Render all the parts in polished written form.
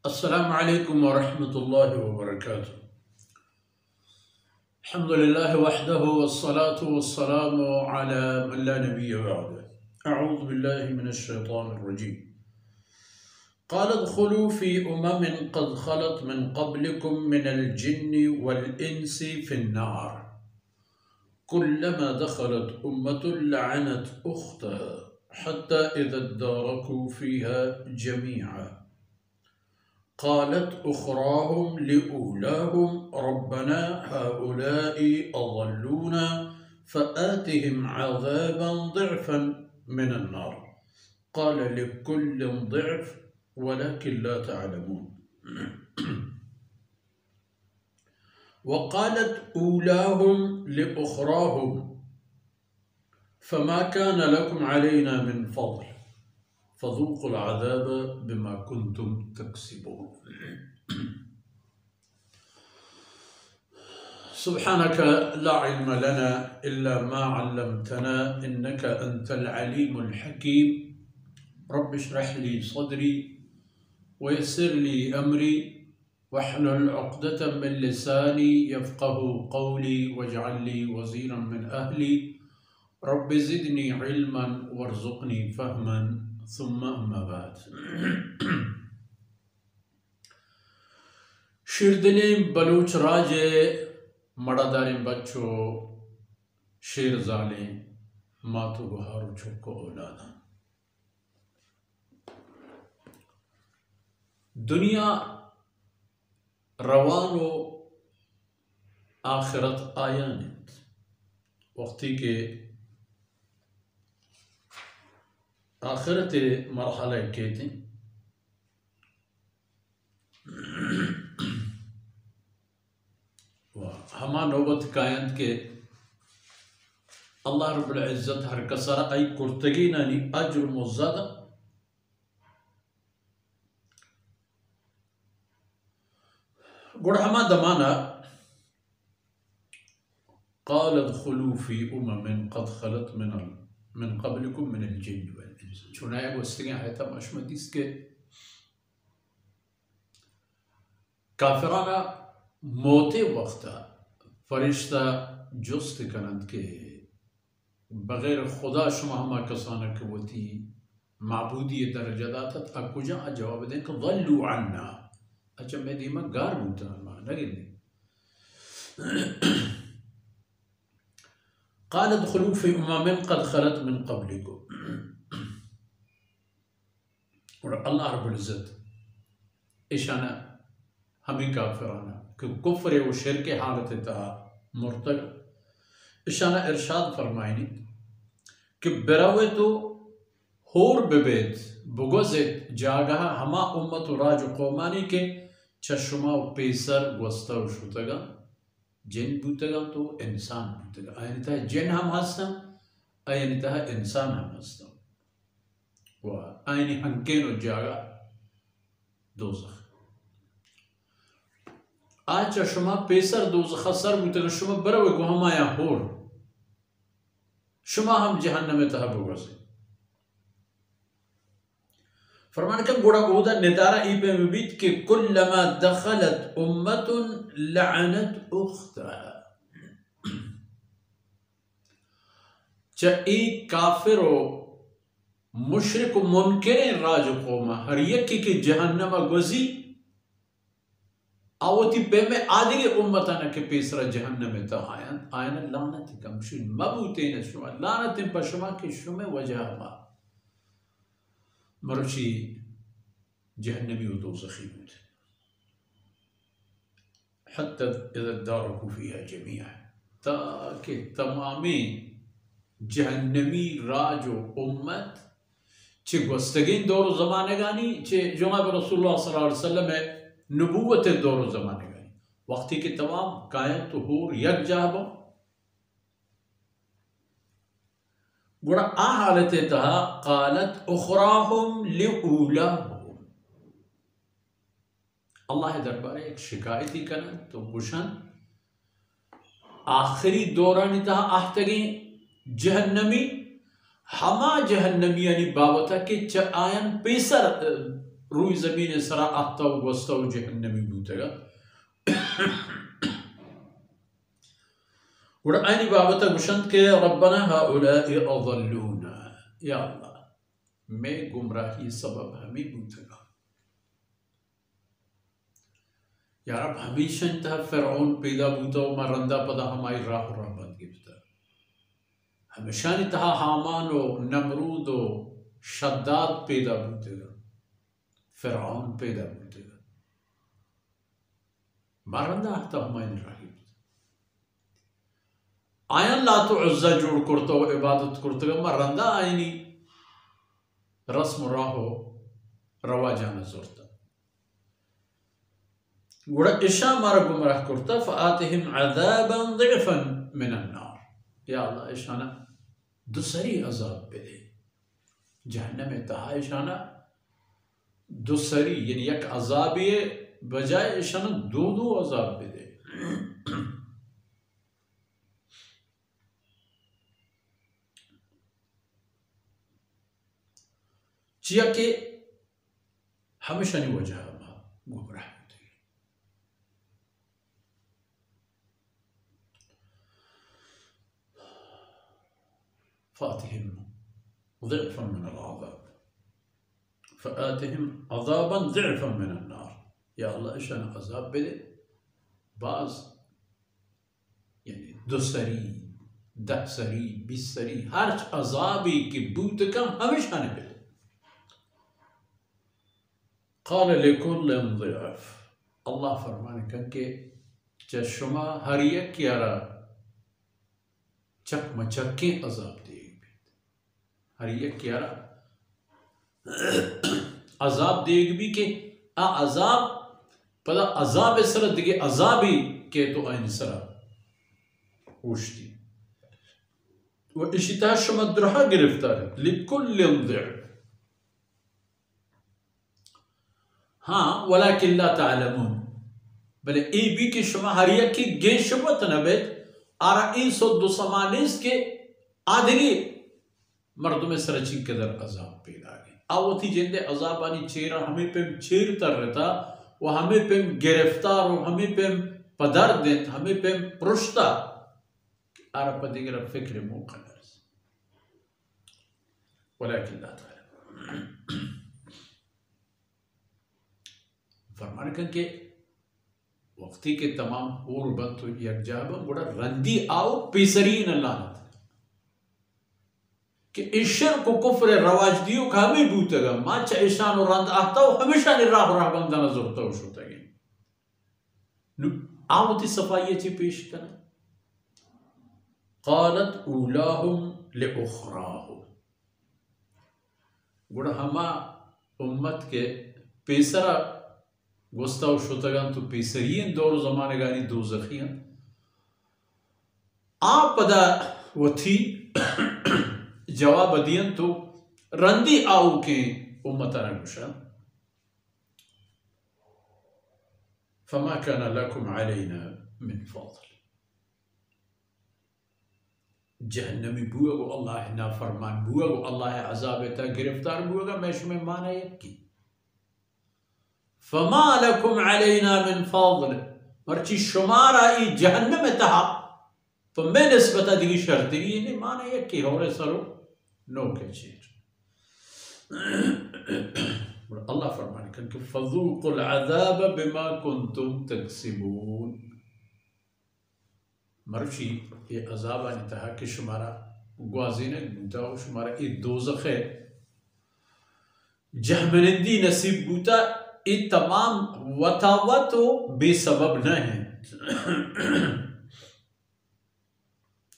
अस्सलामु अलैकुम वरहमतुल्लाहि वबरकातुह। अल्हम्दुलिल्लाह वहदहु वस्सलातु वस्सलामु अला मन ला नबिय्य बअदह। अऊज़ु बिल्लाहि मिनश शैतानिर रजीम। क़ाल उदख़ुलू फ़ी उममिन क़द ख़लत मिन क़ब्लिकुम मिनल जिन्नि वल इंसि फ़िन्नार कुल्लमा दख़लत उम्मतुन लअनत उख़्तहा हत्ता इज़ा इद्दारकू फ़ीहा जमीअन क़ालत उख़राहुम लिऊलाहुम रब्बना हाउलाइ अज़ल्लूना फ़आतिहिम अज़ाबन ज़िअफ़न मिनन नार क़ाल लिकुल्लिन ज़िअफ़ वलाकिन ला तअलमून। वक़ालत ऊलाहुम लिउख़राहुम फ़मा कान लकुम अलैना मिन फ़ज़ल फ़ज़ूक़ुल अज़ाब बिमा कुन्तुम तक्सिबून। सुब्हानक ला इल्म लना इल्ला मा अल्लमतना इन्नका अंतल अलीमुल हकीम। रब्बि इश्रह ली सदरी वयस्सिर ली अमरी वहलुल उक़दतम मिन लिसानी यफ़क़हू क़ौली वजअल ली वज़ीरन मिन अहली रब्बि ज़िदनी इल्मन वरज़ुक़नी फ़हमन सुम्मा अम्मा बाद। शिरदिलें बलूच राजे मड़ादारें बच्चों शेर ज़ालें मातु बहारो छुको औलादा। दुनिया रवानो आखिरत आयानित वक्ती के आखिरत मरहला कहते हमा नौबत कायंत के अल्लाह रब्बुल इज़्ज़त हर कसरा आई कुर्तगी नानी अज्र मुज़्ज़दा गुड़ हमा दमाना क़ाल उदख़ुलू फ़ी उममिन क़द ख़लत मिन क़ब्लिकुम मिनल जिन्नि वल इंस। चुनाया वस्तियाँ है तब अशमदीस के काफिराना मोते वक्ता फरिश्ता जुस्त करंद के बगैर खुदा शुमा हमा कसाना के वती माबूदी दर्जा दाता अकुजा जवाब दें कि ज़ल्लू अन्ना। अच्छा मैं दीमा गार बूता लगे क़ाल उदख़ुलू फ़ी उममिन क़द ख़लत मिन क़ब्लिकुम। और अल्लाह रब्बुल इज़्ज़त इशाना हमें काफिराना कि कुफ्र व शिरक हालत तहा मुर्तद इशाना इरशाद फरमाइनी कि बिरावे तो होर बेबेत बुगज़ित जागा हमा उम्मत राज कौमानी के चशमा पेसर वस्ता शुतगा जिन बूतगा तो इंसान बूतगा आयनिता जिन हम हस्ता आयनिता इंसान हम हस्ता व आयनी हंकेनो जागा दोज़ख आज चशमा पेसर दोज़ख सर बूतगा शुमा बरावे को हमाया होर शुमा हम जहन्नम तहा बुगज़ित फरमान का गुड़ा उदा निदारा इबे मबीत के कुल्लमा दखलत उम्मतुन लअनत उख्तहा। एक काफिर मुशरिक मुनकिर राज कौमा हर यकी के जहन्नम गुजी आवती पे में आदिगे उम्मताना के पेसरा जहन्नम ता आयन लानत कमशिन मबूतेन शुमा लानत पशमा के शुमे वजह मरुची जहन्नमी व दोज़खी होते हत्ता इज़ा इद्दारकू फ़ीहा जमीअन ताकि तमामी जहन्नमी राजो उम्मत चे गुस्तगिन दौर ज़माने गानी चे जनाब रसूलुल्लाह सल्लल्लाहु अलैहि वसल्लम नबूवत दौर ज़माने गानी वक्ती के तमाम कायम तो होर यक जाहबा गुड़ा आ हालत तहा क़ालत उख़राहुम लिऊलाहुम। अल्लाह दरबार एक शिकायती करन तो गुशन आखिरी दौरानी तहा आहतगी जहन्नमी हमा जहन्नमी यानी बावता के आयन पेसर روی زمین سرا احتا و گوستا و جهنمی بوتگا ور آنی بابتا گوشند که ربنا هؤلاء اضلونا یا اللہ میں گمراہی سبب ہمیں بوتگا یا رب ہمیشہ انتہا فرعون پیدا بوتا و مرندہ پدا ہمائی راہ و رہبت گفتا ہمیشہ انتہا حامان و نمرود و شداد پیدا بوتگا فرعون پیدا بوتگا مرندہ احتا ہمائی راہی آیاں لات و عزہ جوڑ کرتا و عبادت کرتا گا مرندہ آئینی رسم راہو روا جانا زورتا گوڑا اشا مارا گمراہ کرتا فآتهم عذابا ضعفا من النار یا اللہ اشانا دوسری عذاب پہ دے جہنم تہا اشانا دوسری یعنی یک عذابی بجائے اشانا دو عذاب پہ دے چیا کہ ہمیشہ نہیں وجہ گمراہ ہوتے ہیں فآتهم ضعفا من العذاب فآتهم عذابا ضعفا من النار یا اللہ اشان عذاب بدے بعض یعنی دو سری 10 سری 20 سری ہر عذابی کی بوت کم ہمیشہ نہیں بدے قال لكل ضعف اللہ فرمانے کن کہ چشما ہر یک یارا چک مچکیں عذاب دے گی ہر یک یارا عذاب دے گی کہ عذاب پدا عذاب سر دیگے عذابی کہ تو آئین سر اوشتی و اشتاہ شما درہا گرفتار ہے لکل ضعف ہاں ولیکن لا تعلمون بلے ای بھی کہ شما ہر یک کی گین شبت نبیت آرہ این سو دو سمانیس کے آدھگی مردم سرچین کے در عذاب پیدا گئی آوتی جندے عذاب آنی چیرہ ہمیں پہم چیر تر رہتا و ہمیں پہم گرفتار و ہمیں پہم پدر دیت ہمیں پہم پرشتا آرہ پا دیگر فکر موقع نرس ولیکن لا تعلمون فرمان کن کہ وقتی کے تمام اور بند تو یک جابا بڑا رندی آو پیسرین اللہ نتا کہ اشر کو کفر رواج دیو کہ ہمیں بوتا گا مانچہ اشان و رند آتا و ہمیشہ نے راہ بندہ نظرتا و شوتا گئی آو تی صفائیہ چی پیش کرنا قالت اولاہم لأخراہم بڑا ہما امت کے پیسرہ گوستا و شتگان تو پیسرین دور زمانے گانی دوزخیاں آپ پدا و تھی جواب دین تو رندی آو کے امتانا گوشا فما كان لكم علينا من فضل جہنمی بوئے گو اللہ نافرمان بوئے گو اللہ عذاب تا گرفتار بوئے گا میں شمیں مانا یک کی فما لكم علينا من فضل مرچی شمارا ای جہنم تہا تو میں نسبتا دیگی شرطی نہیں مانا یک کی ہو رہے سرو نو کے چیر اللہ فرمانے کن کہ فذوقوا العذاب بما کنتم تکسبون مرچی یہ عذاب آنی تہا کہ شمارا گوازینے بوتا ہو شمارا ای دوزخ ہے جہمنندی نصیب بوتا ای تمام وطاوت بے سبب نہ ہیں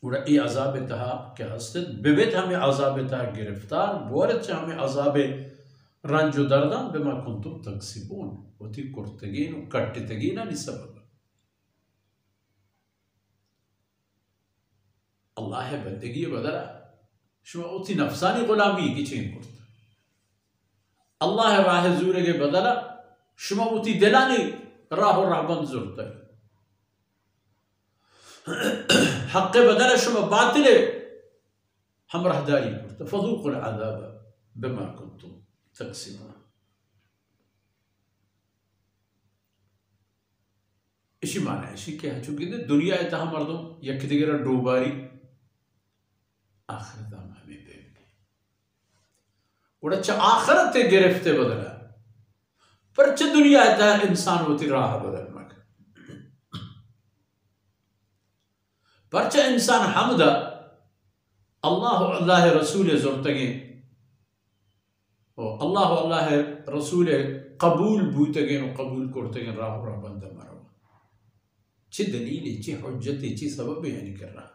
اور ای عذاب تہا کیا حسد ببیت ہمیں عذاب تہا گرفتار بورت چاہ ہمیں عذاب رنج و دردان بما کنتم تکسبون و تی کرتگین و کٹتگین آنی سبب اللہ بندگی بدلا شما اوتی نفسانی غلامی کی چین کرتا اللہ راہ زورے کے بدلا شما اوتی دلانی راہ و رہبند زورتا ہے حق بدلا شما باطل ہم راہ داری کرتا فذوقوا العذاب بما کنتم تقسیمون इसी माना इसी क्या है चूंकि दुनिया तहा मर्दम यक दिगर डूबारी आखिरत हमें बेबी उड़च आखिरत गिरफ्ते बदला पर च दुनिया तहा इंसान होती राह बदल मग पर च इंसान हमदा अल्लाह अल्लाह रसूल ज़ुरतगे अल्लाह अल्लाह रसूल कबूल बूतगेन कबूल करतगेन राह बंद मरो ची दलील ची हुज्जत ची सबब बयान कर रहा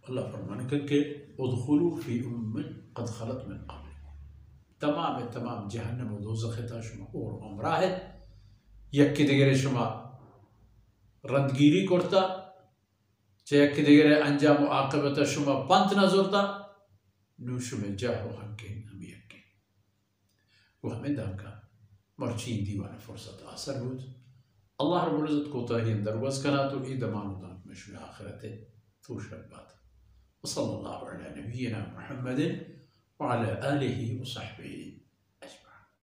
अल्लाह फरमाने करके उदखुलू फी उम्मन कद खलत मिन क़ब्ल तमाम जहन्नम व दोज़ख शुमा और उम्रा है यक्की दिगरे शुमा रंदगिरी करता यक्की दिगरे अंजाम आक़िबत शुमा पंत नजरता नूशु में जाहो हक्के हम यक्के वो हमें दाका मर्चीन दीवान फुर्सत असर हुद अल्लाह रब्बुल इज़्ज़त को ताही दरवाज़ करा तो ई दमान दान मशवी आखिरत तो शब्बात वसल्लल्लाहु अला नबियना मुहम्मदिन व अला आलिहि व सहबिहि